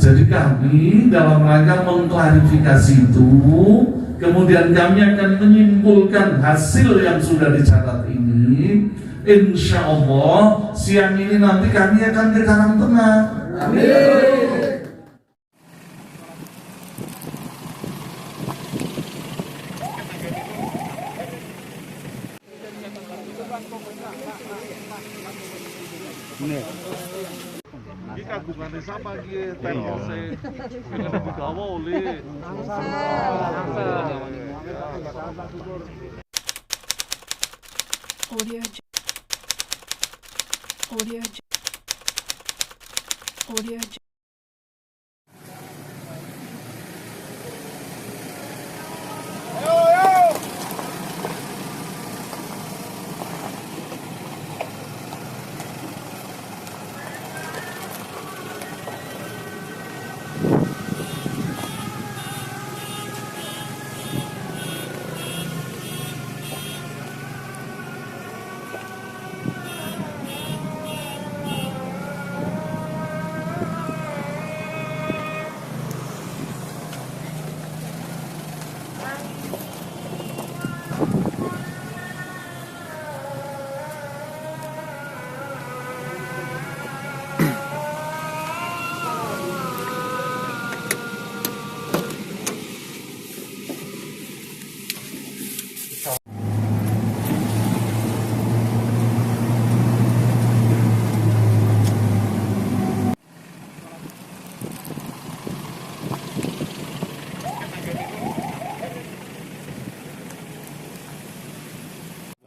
Jadi kami dalam rangka mengklarifikasi itu, kemudian kami akan menyimpulkan hasil yang sudah dicatat ini. Insya Allah siang ini nanti kami akan ke Karangtengah. Amin. Iki kagungane sapa iki termose yang digawa oleh Audio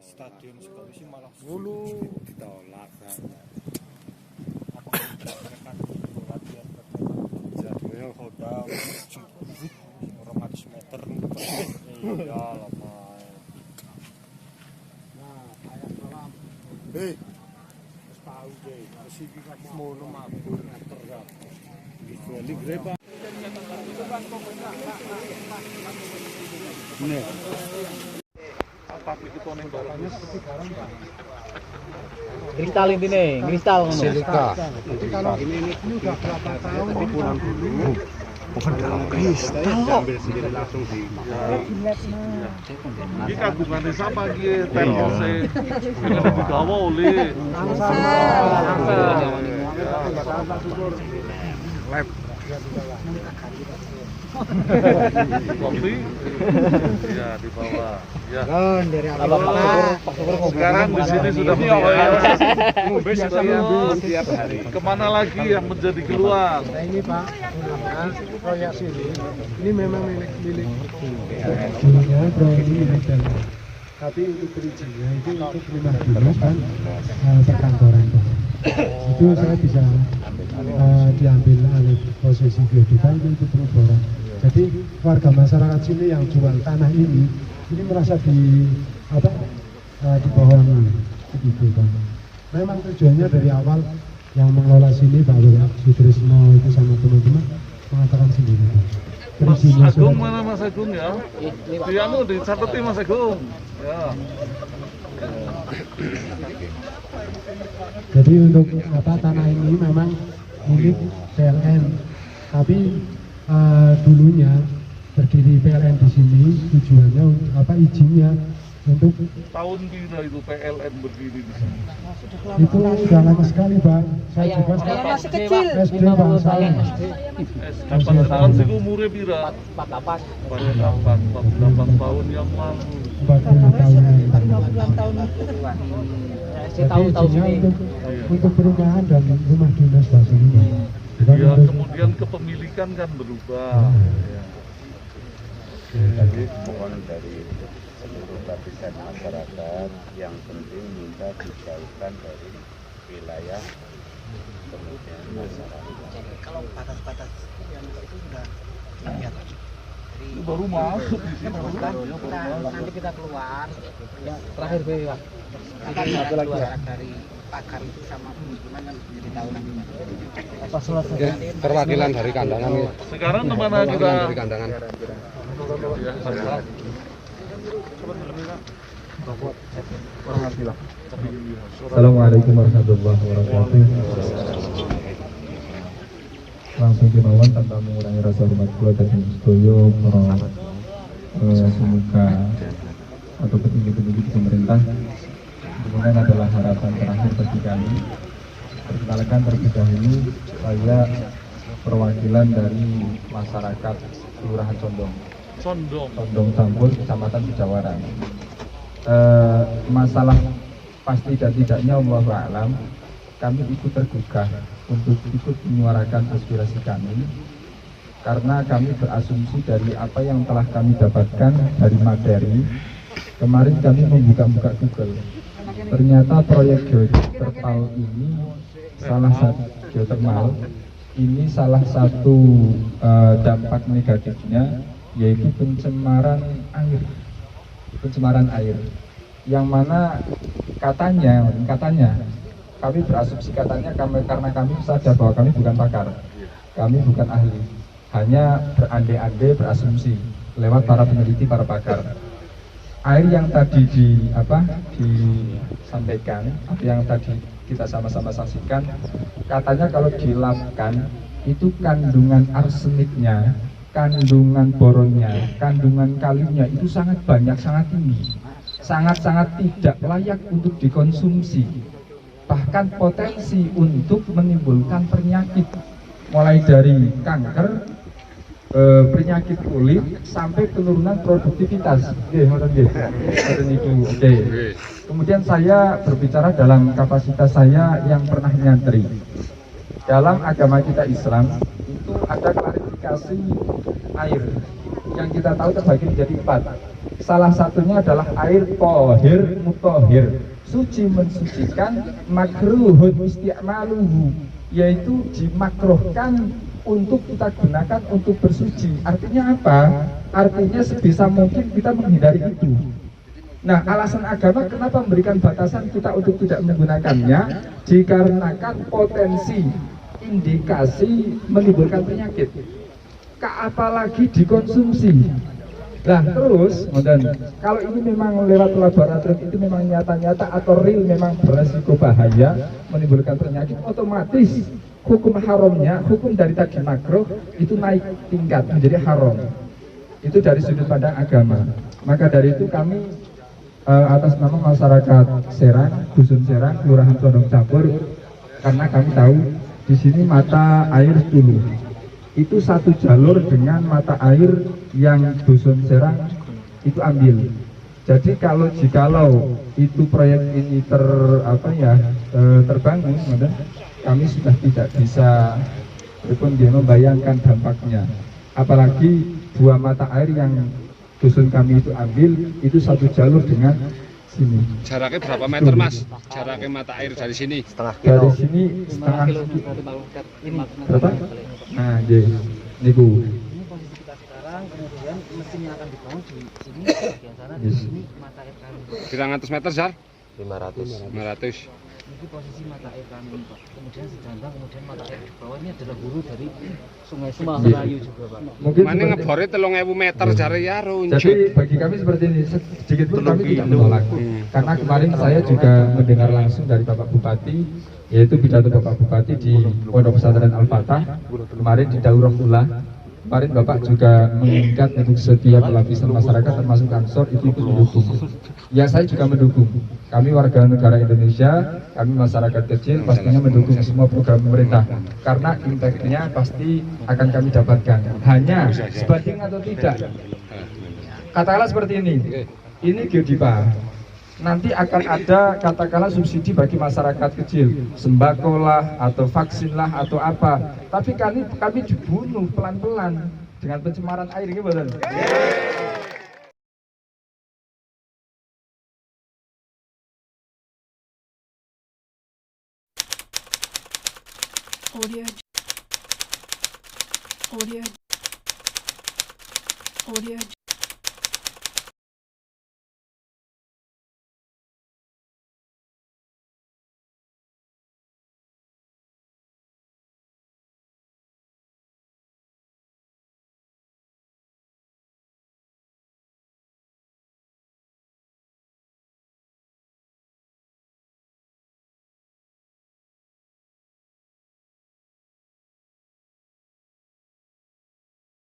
Stadion Sulawesi malah dulu ditolak kan. Jadinya hotel 200 meter. Iya lama. Nah, kayak salam. Hei, tahu deh. Masih kita mau mampir meter kan. Di Grepa. Nih. tapi kita ning barangnya seperti barang Pak. Kristal intine, kristal ngono. Silika. Jadi kalau ini udah berapa tahun tapi pulang dulu. Bukan dalam kristal. Ambil sendiri langsung di. Iki kagungane sapa iki termose yang digawa oleh lab kopi ya di bawah ya sekarang di sini sudah ngombe setiap hari. Kemana lagi yang menjadi keluar? Nah ini Pak, proyek sini ini memang milik tapi untuk perizinnya itu untuk 5 bulan kan perkantoran itu saya bisa diambil alih posisi geodeta itu untuk perubahan. Jadi warga masyarakat sini yang jual tanah ini merasa dibohongi gitu kan. Memang tujuannya dari awal yang mengelola sini Pak Sutrisno itu sama teman-teman mengatakan sendiri. Mas Agung mana Mas Agung ya? Dianu dicatat Mas Agung. Ya. Jadi untuk tanah ini memang milik PLN, tapi dulunya berdiri PLN di sini tujuannya izinnya untuk tahun pira itu PLN berdiri di sini? Itu sudah lama sekali Pak. Saya juga masih kecil. SD Pak, saya Kapan tahun sih umurnya pira? 48 tahun yang lalu. 40 tahun. 50 tahun. Saya tahu sini untuk perumahan dan rumah dinas Pak sini. Ya, kemudian kepemilikan kan berubah. Ya. Jadi mohon dari seluruh lapisan masyarakat yang penting minta dijauhkan dari wilayah kemudian masyarakat. Kalau batas-batas yang itu sudah dilihat. Itu baru masuk di sini. Nanti kita keluar. terakhir Pak. Akan ada keluar dari pagar itu sama pemukiman yang jadi tahu nanti. Perwakilan dari kandangan. Sekarang kemana kita? Dari kandangan. Ya, saya. Assalamualaikum warahmatullahi wabarakatuh. langsung kemauan tanpa mengurangi rasa hormat kula dhateng sedaya para semoga atau petinggi-petinggi di pemerintah. Kemudian adalah harapan terakhir bagi kami. Perkenalkan terlebih dahulu, saya perwakilan dari masyarakat Kelurahan Condong Campur, Kecamatan Bejawaran. Masalah pasti dan tidaknya Allahu a'lam, kami ikut tergugah untuk ikut menyuarakan aspirasi kami karena kami berasumsi dari apa yang telah kami dapatkan dari materi. Kemarin kami membuka-buka Google, ternyata proyek geothermal ini salah satu dampak negatifnya yaitu pencemaran air, yang mana katanya kami berasumsi karena kami sadar bahwa kami bukan pakar, kami bukan ahli, hanya berandai-andai berasumsi lewat para peneliti, para pakar. Air yang tadi disampaikan, apa yang tadi kita sama-sama saksikan, katanya kalau dilapkan itu kandungan arseniknya, kandungan boronnya, kandungan kaliumnya itu sangat banyak, sangat tinggi, sangat-sangat tidak layak untuk dikonsumsi, bahkan potensi untuk menimbulkan penyakit mulai dari kanker, penyakit kulit sampai penurunan produktivitas. Oke. Kemudian saya berbicara dalam kapasitas saya yang pernah nyantri. Dalam agama kita Islam itu ada klarifikasi air yang kita tahu terbagi menjadi 4. Salah satunya adalah air tohir mutohir, suci mensucikan, makruhun isti'maluhu, yaitu dimakruhkan untuk kita gunakan untuk bersuci. Artinya apa? Artinya sebisa mungkin kita menghindari itu. Nah, alasan agama kenapa memberikan batasan kita untuk tidak menggunakannya? Dikarenakan potensi indikasi menimbulkan penyakit. Apalagi dikonsumsi. Nah, terus, kalau ini memang lewat laboratorium itu memang nyata-nyata atau real memang beresiko bahaya menimbulkan penyakit, otomatis hukum haramnya, hukum dari tadi makruh itu naik tingkat menjadi haram. Itu dari sudut pandang agama. Maka dari itu kami atas nama masyarakat Serang, Dusun Serang, Kelurahan Condong Campur, karena kami tahu di sini mata air Tulu itu satu jalur dengan mata air yang Dusun Serang itu ambil. Jadi jikalau itu proyek ini terbangun, kami sudah tidak bisa membayangkan dampaknya. Apalagi dua mata air yang dusun kami itu ambil itu satu jalur dengan sini. Jaraknya berapa meter, Mas? Jaraknya mata air dari sini? Dari sini setengah berapa? Nah, niku. Ini posisi kita sekarang, kemudian mesin yang akan dibangun di sini bagian sana, di sini mata air kami. Berapa meter, Zar? 500. Ini posisi mata air kami, Pak. Kemudian sedangkan kemudian mata air di bawah ini adalah hulu dari Sungai Serayu juga, Pak. Mungkin mana ngebore 3000 meter jare ya runcut. Jadi bagi kami seperti ini, sedikit pun kami tidak menolak. Karena kemarin saya juga mendengar langsung dari Bapak Bupati, yaitu pidato Bapak Bupati di Pondok Pesantren Al-Fatah kemarin di Daurah Ula. Kemarin Bapak juga mengingat untuk setiap lapisan masyarakat termasuk Ansor itu mendukung. Ya, saya juga mendukung. Kami warga negara Indonesia, kami masyarakat kecil pastinya mendukung semua program pemerintah karena impact-nya pasti akan kami dapatkan. Hanya sebanding atau tidak, katakanlah seperti ini Geodipa, nanti akan ada katakanlah subsidi bagi masyarakat kecil, sembako lah atau vaksin lah atau apa, tapi kami dibunuh pelan-pelan dengan pencemaran air, gimana? Audio